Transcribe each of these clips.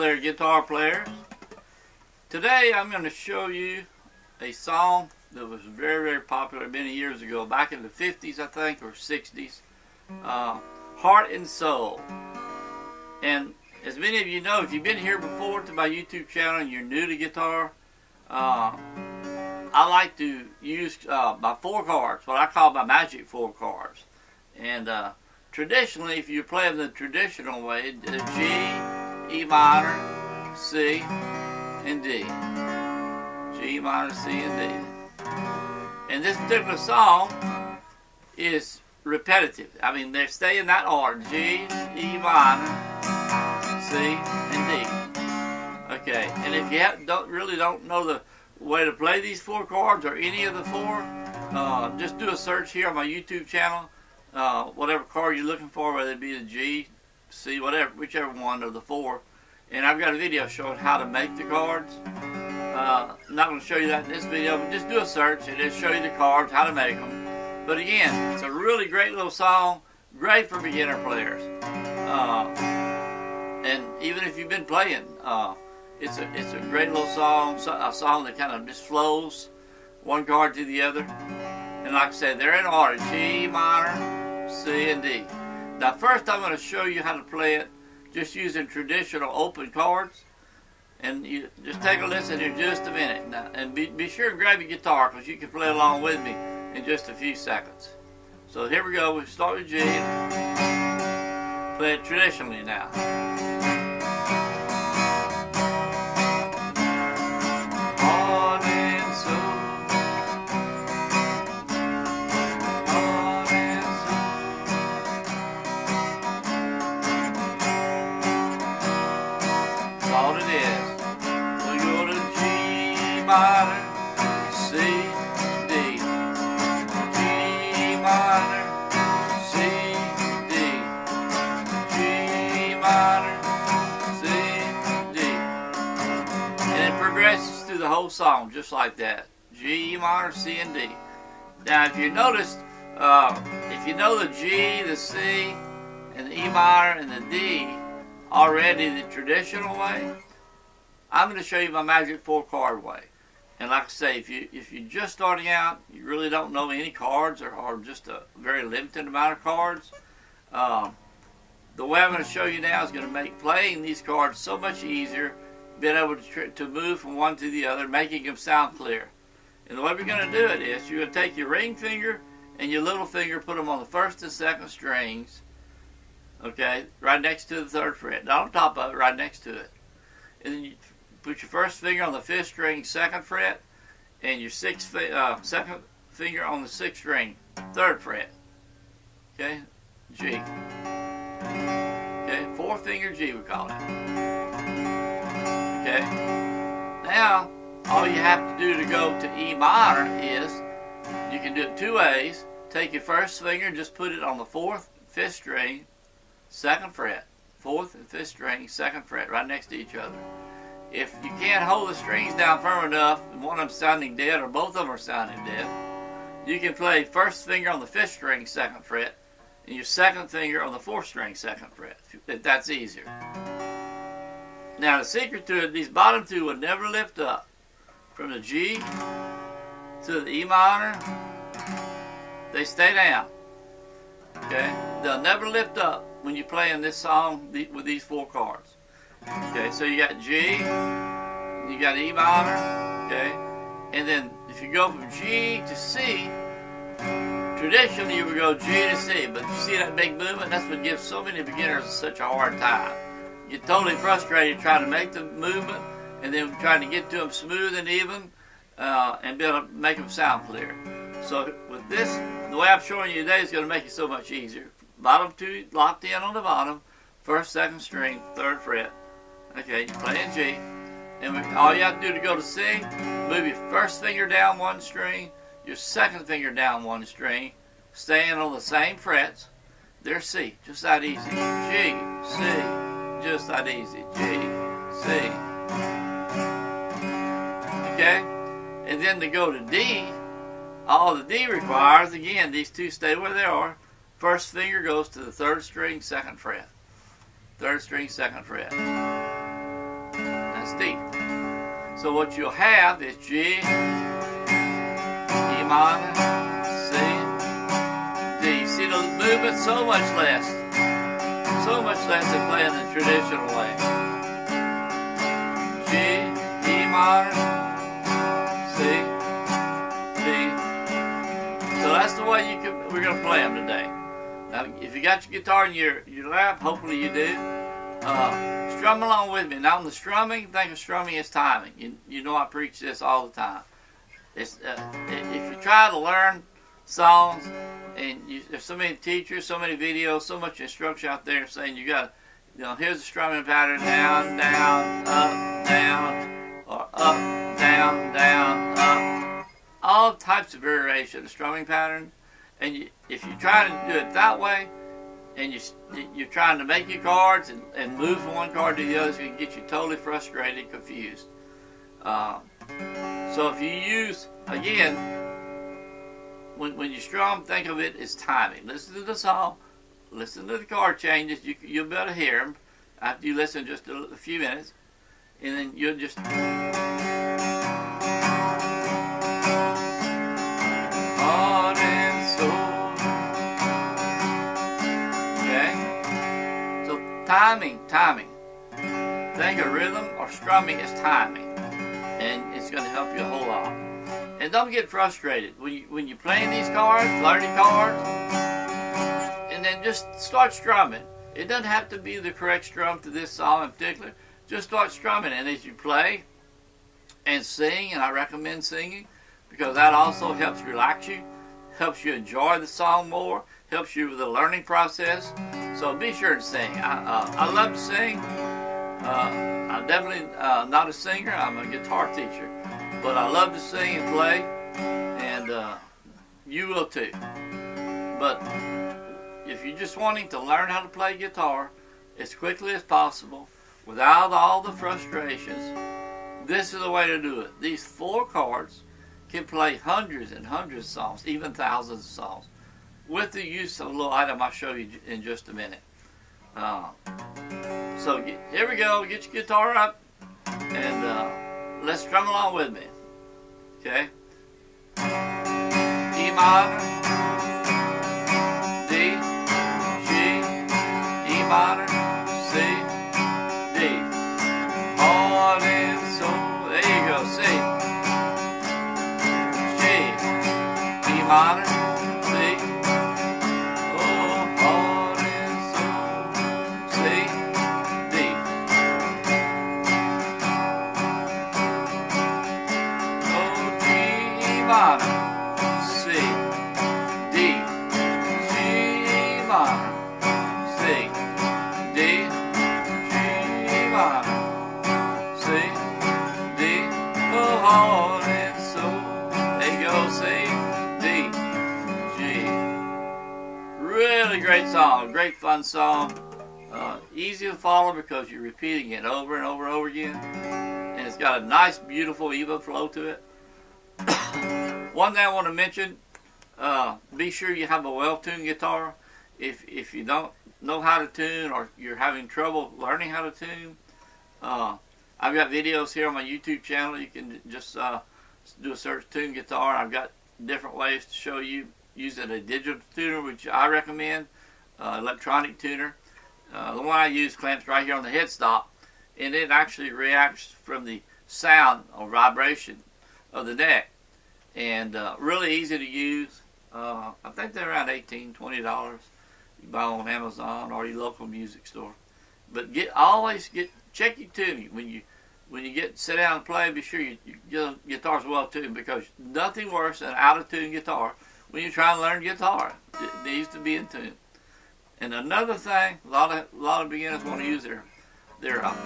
there, guitar players. Today I'm going to show you a song that was very, very popular many years ago, back in the 50s, I think, or 60s. Heart and Soul. And as many of you know, if you've been here before to my YouTube channel and you're new to guitar, I like to use my 4 chords, what I call my magic 4 chords. And traditionally, if you play them the traditional way, G, E minor, C, and D. G, minor, C, and D. And this particular song is repetitive. I mean, they stay in that order. G, E minor, C, and D. Okay, and if you don't know the way to play these 4 chords or any of the 4, just do a search here on my YouTube channel. Whatever chord you're looking for, whether it be the G, C, whatever, whichever one of the 4. And I've got a video showing how to make the chords. I'm not going to show you that in this video, but just do a search and it'll show you the chords, how to make them. But again, it's a really great little song, great for beginner players. And even if you've been playing, it's a great little song, a song that kind of just flows one chord to the other. And like I said, they're in order, G, minor, C, and D. Now first I'm going to show you how to play it just using traditional open chords. And you just take a listen here just a minute. Now, and be sure and grab your guitar, because you can play along with me in just a few seconds. So here we go. We start with G. Play it traditionally now. All it is. We go to G minor, C, D. G minor, C, D. G minor, C, D. And it progresses through the whole song just like that. G minor, C, and D. Now if you noticed, if you know the G, the C, and the E minor, and the D already the traditional way, I'm going to show you my magic 4 chord way. And like I say, if you're just starting out, you really don't know any chords or just a very limited amount of chords, the way I'm going to show you now is going to make playing these chords so much easier, being able to move from one to the other, making them sound clear. And the way we're going to do it is you're going to take your ring finger and your little finger, put them on the 1st and 2nd strings. Okay, right next to the 3rd fret, not on top of it, right next to it. And then you put your 1st finger on the 5th string, 2nd fret, and your 2nd finger on the 6th string, 3rd fret. Okay, G. Okay, 4-finger G we call it. Okay, now all you have to do to go to E minor is, you can do it 2 ways. Take your 1st finger and just put it on the 4th, 5th string, 2nd fret, 4th and 5th string, 2nd fret, right next to each other. If you can't hold the strings down firm enough, and one of them sounding dead or both of them are sounding dead, you can play 1st finger on the 5th string, 2nd fret, and your 2nd finger on the 4th string, 2nd fret, if that's easier. Now the secret to it, these bottom 2 will never lift up. From the G to the E minor, they stay down. Okay, they'll never lift up when you're playing this song with these 4 chords. Okay, so you got G, you got E minor, okay, and then if you go from G to C, traditionally you would go G to C, but you see that big movement? That's what gives so many beginners such a hard time. You get totally frustrated trying to make the movement and then trying to get to them smooth and even and be able to make them sound clear. So with this, the way I'm showing you today is going to make it so much easier. Bottom 2 locked in on the bottom, 1st, 2nd string, 3rd fret. Okay, you're playing G. And all you have to do to go to C, move your 1st finger down 1 string, your 2nd finger down 1 string, staying on the same frets. There's C, just that easy. G, C, just that easy. G, C. Okay? And then to go to D, all the D requires, again, these 2 stay where they are. 1st finger goes to the 3rd string, 2nd fret. 3rd string, 2nd fret. D. So what you'll have is G, E minor, C, D. See the movement so much less than playing the traditional way. G, E minor, C, D. So that's the way we're going to play them today. Now, if you got your guitar in your lap, hopefully you do, strum along with me. Now, on the strumming, think of strumming as timing. You know I preach this all the time. If you try to learn songs, and there's so many teachers, so many videos, so much instruction out there saying you got to, here's the strumming pattern, down, down, or up, down, down, up. All types of variation of strumming pattern. And if you try to do it that way, and you're trying to make your chords and move from one chord to the other, it's going to get you totally frustrated and confused. So if you use, again, when you strum, think of it as timing. Listen to the song, listen to the chord changes. You'll be able to hear them after you listen just a few minutes, and then you'll just... Timing. Think of rhythm or strumming as timing, and it's going to help you a whole lot. And don't get frustrated when you're playing these chords, learning chords, and then just start strumming. It doesn't have to be the correct strum to this song in particular. Just start strumming, and as you play and sing, and I recommend singing because that also helps relax you, helps you enjoy the song more, helps you with the learning process. So be sure to sing. I love to sing. I'm definitely not a singer. I'm a guitar teacher. But I love to sing and play. And you will too. But if you're just wanting to learn how to play guitar as quickly as possible, without all the frustrations, this is the way to do it. These 4 chords can play hundreds and hundreds of songs, even thousands of songs, with the use of a little item I'll show you in just a minute. So here we go. Get your guitar up, and let's strum along with me. Okay? E minor, D, G, E minor, C, D. Heart and soul. There you go. C, G, E minor, C. C, D, G minor, C, D, G minor, C, D, oh, heart and soul. There you go, C, D, G. Really great song, great fun song. Easy to follow because you're repeating it over and over and over again. And it's got a nice, beautiful, even flow to it. One thing I want to mention, be sure you have a well-tuned guitar. If you don't know how to tune or you're having trouble learning how to tune, I've got videos here on my YouTube channel. You can just do a search, tune guitar. I've got different ways to show you using a digital tuner, which I recommend, electronic tuner. The one I use clamps right here on the headstock, and it actually reacts from the sound or vibration of the neck. And really easy to use. I think they're around $18, $20. You buy them on Amazon or your local music store. But always check your tuning when you sit down and play. Be sure your guitar's well tuned, because nothing worse than an out of tune guitar when you're trying to learn guitar. It needs to be in tune. And another thing, a lot of beginners want to use their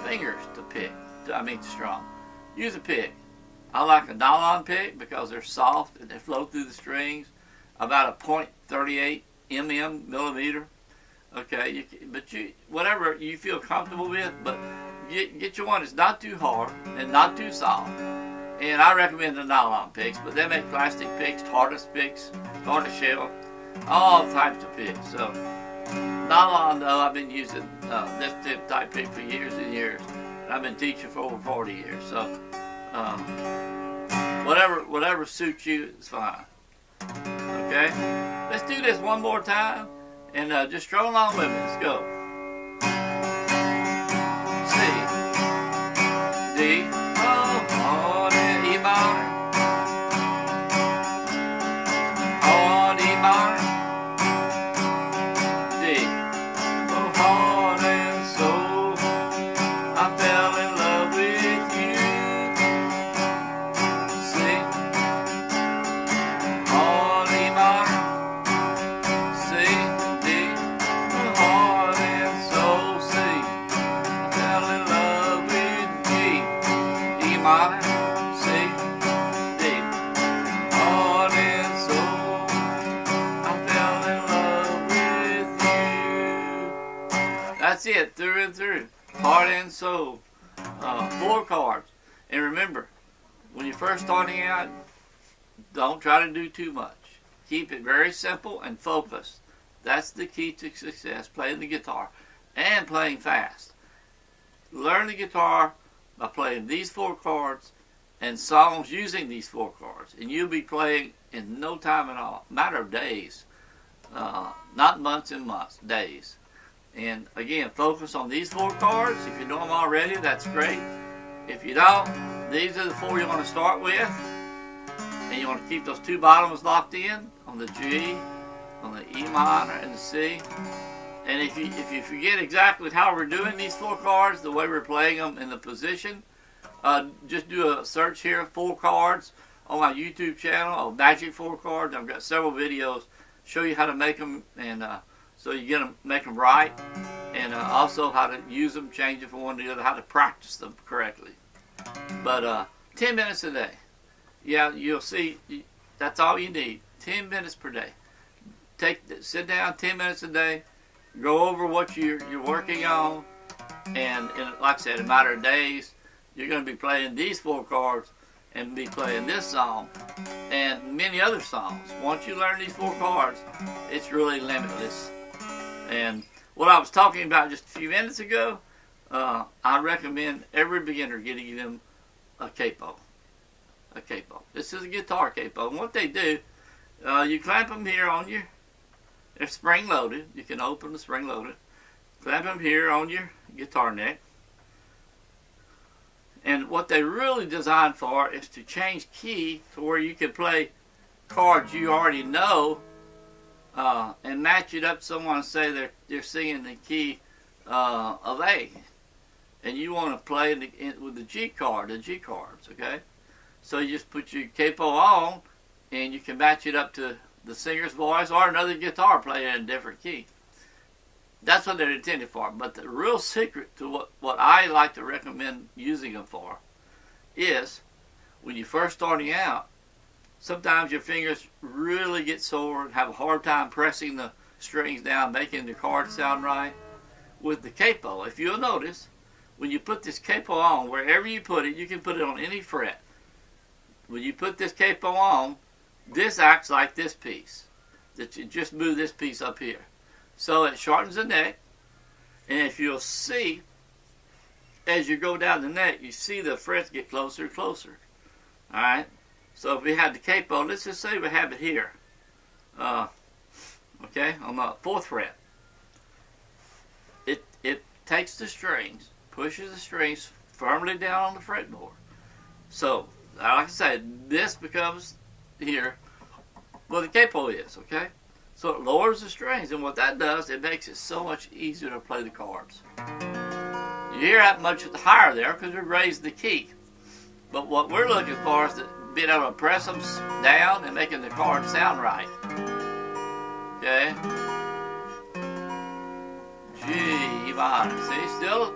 fingers to pick. To strum. Use a pick. I like a nylon pick because they're soft and they flow through the strings. About a .38 millimeter. Okay, whatever you feel comfortable with, but get you one that's not too hard and not too soft. And I recommend the nylon picks, but they make plastic picks, tortoise shell, all types of picks. So nylon, though, I've been using this type pick for years and years. I've been teaching for over 40 years, so whatever suits you is fine. Okay, let's do this one more time, and just stroll along with me. Let's go. C, D, on E minor, on E minor, D, so heart and soul, I fell in love with you. C, on E minor, C, D, heart and soul, C, I fell in love with G, E minor, C, D, heart and soul, I fell in love with you. That's it, through and through, heart and soul. 4 chords. And remember, when you're first starting out, don't try to do too much. Keep it very simple and focused. That's the key to success, playing the guitar and playing fast. Learn the guitar by playing these 4 chords and songs using these 4 chords, and you'll be playing in no time at all, matter of days, not months and months, days. And again, focus on these 4 chords. If you know them already, that's great. If you don't, these are the 4 you want to start with, and you want to keep those 2 bottoms locked in on the G, on the E minor, and the C. And if you forget exactly how we're doing these 4 chords, the way we're playing them in the position, just do a search here, 4 chords, on my YouTube channel of Magic 4 chords. I've got several videos show you how to make them, and so you get them, make them right, and also how to use them, change it from one to the other, how to practice them correctly. But 10 minutes a day. Yeah, you'll see, that's all you need. 10 minutes per day. Sit down 10 minutes a day, go over what you're working on, and like I said, in a matter of days, you're going to be playing these 4 chords and be playing this song and many other songs. Once you learn these 4 chords, it's really limitless. And what I was talking about just a few minutes ago, I recommend every beginner getting them a capo. A capo. This is a guitar capo. And what they do, you clamp them here on your, they're spring loaded. You can open the spring loaded. Clamp them here on your guitar neck. And what they really designed for is to change key to where you can play chords you already know, and match it up to someone and say they're singing the key of A, and you want to play with the G chord, the G chords, okay? So you just put your capo on, and you can match it up to the singer's voice or another guitar player in a different key. That's what they're intended for. But the real secret to what I like to recommend using them for is when you're first starting out, sometimes your fingers really get sore and have a hard time pressing the strings down, making the chords sound right. With the capo, if you'll notice, when you put this capo on, wherever you put it, you can put it on any fret. When you put this capo on, this acts like this piece. That you just move this piece up here. So it shortens the neck, and if you'll see, as you go down the neck, you see the frets get closer and closer. Alright? So if we had the capo, let's just say we have it here. Okay, on the 4th fret. It takes the strings, pushes the strings firmly down on the fretboard. So, like I said, this becomes here where the capo is, okay? So it lowers the strings, and what that does, it makes it so much easier to play the chords. You hear that much higher there because we raised the key. But what we're looking for is being able to press them down and making the chords sound right. Okay? G minor. See, still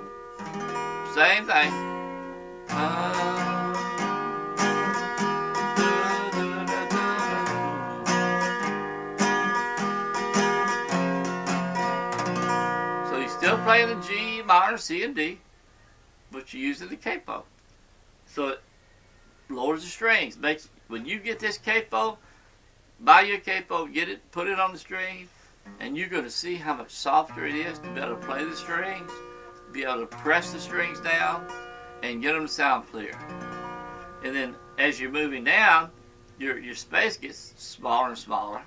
same thing. So you're still playing the G minor, C, and D, but you're using the capo. So it lowers the strings. When you get this capo, buy your capo, get it, put it on the strings, and you're going to see how much softer it is to be able to play the strings, be able to press the strings down, and get them to sound clear. And then as you're moving down, your space gets smaller and smaller.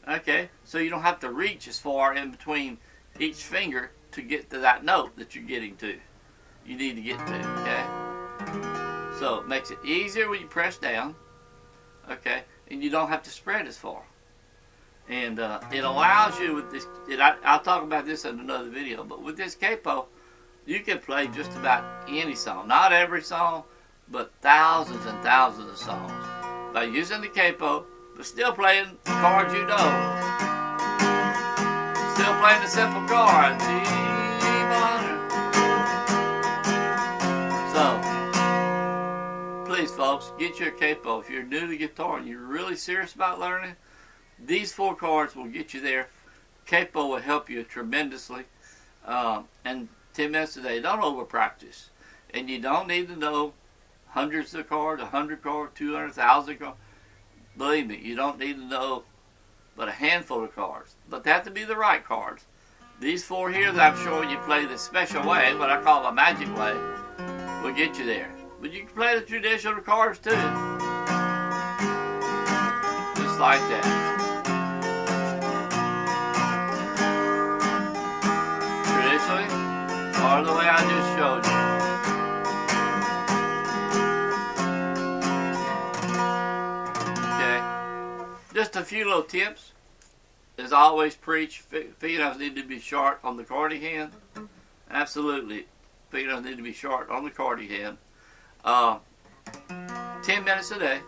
Okay, so you don't have to reach as far in between each finger to get to that note that you're getting to. You need to get to, okay? So it makes it easier when you press down, okay? And you don't have to spread as far. And it allows you with this, I'll talk about this in another video, but with this capo, you can play just about any song. Not every song, but thousands and thousands of songs by using the capo, but still playing the chords you know. Still playing the simple chords. G minor. So, please folks, get your capo. If you're new to guitar and you're really serious about learning, these 4 chords will get you there. Capo will help you tremendously. And 10 minutes a day. Don't over practice. And you don't need to know hundreds of chords, 100 chords, 200,000 chords. Believe me, you don't need to know but a handful of chords. But they have to be the right chords. These 4 here that I'm showing you play the special way, what I call a magic way, will get you there. But you can play the traditional chords too. Just like that. Or the way I just showed you. Okay. Just a few little tips. As I always preach, fingernails need to be short on the chordy hand. Absolutely. Fingernails need to be short on the chordy hand. 10 minutes a day.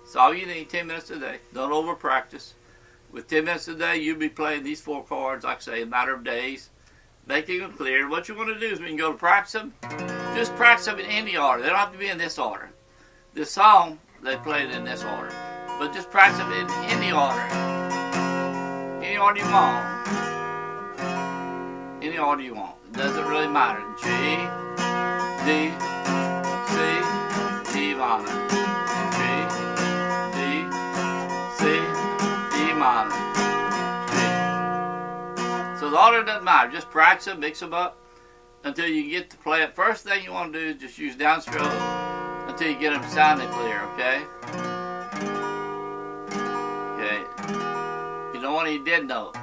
That's all you need, 10 minutes a day. Don't over practice. With 10 minutes a day, you'll be playing these 4 chords, like I say, in a matter of days. Making them clear. What you want to do is when you go to practice them, just practice them in any order. They don't have to be in this order. This song, they played in this order. But just practice them in any order. Any order you want. Any order you want. It doesn't really matter. G, D, C, D minor. G, D, C, D minor. So the order doesn't matter. Just practice them, mix them up until you get to play it. First thing you want to do is just use downstroke until you get them sounding clear, okay? Okay. You don't want any dead note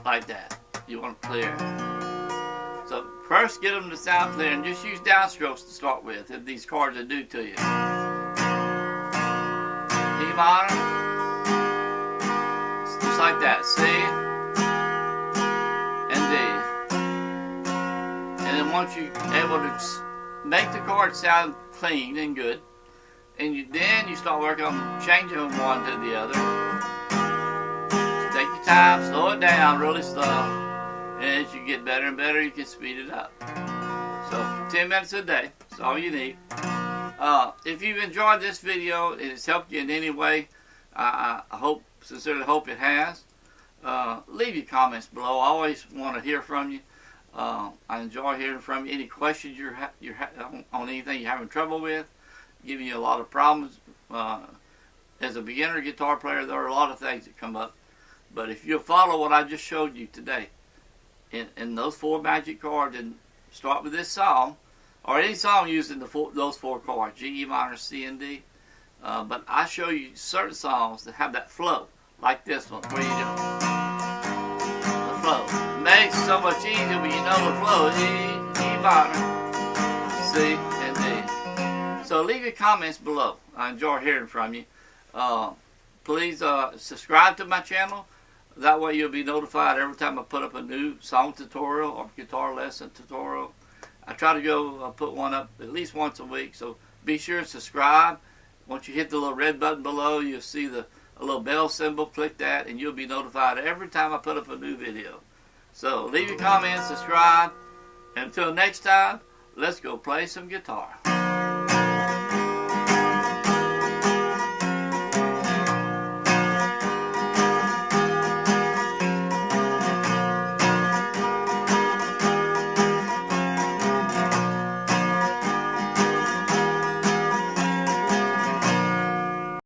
like that. You want it clear. So first get them to sound clear and just use downstrokes to start with if these chords are due to you. E minor. Just like that. C. And then once you're able to make the chords sound clean and good, and then you start working on changing them one to the other. Just take your time, slow it down really slow, and as you get better and better, you can speed it up. So 10 minutes a day, that's all you need. If you've enjoyed this video and it's helped you in any way, I sincerely hope it has. Leave your comments below. I always want to hear from you. I enjoy hearing from you. Any questions you're on anything you're having trouble with, giving you a lot of problems. As a beginner guitar player, there are a lot of things that come up. But if you'll follow what I just showed you today, in those 4 magic chords, and start with this song, or any song using those 4 chords, G, E minor, C, and D. But I show you certain songs that have that flow, like this one, where you do the flow. Makes it so much easier when you know the flow. E minor, C, and D. So leave your comments below. I enjoy hearing from you. Please subscribe to my channel. That way you'll be notified every time I put up a new song tutorial or guitar lesson tutorial. I try to go put one up at least once a week. So be sure to subscribe. Once you hit the little red button below, you'll see a little bell symbol. Click that and you'll be notified every time I put up a new video. So leave your comments, subscribe, and until next time, let's go play some guitar.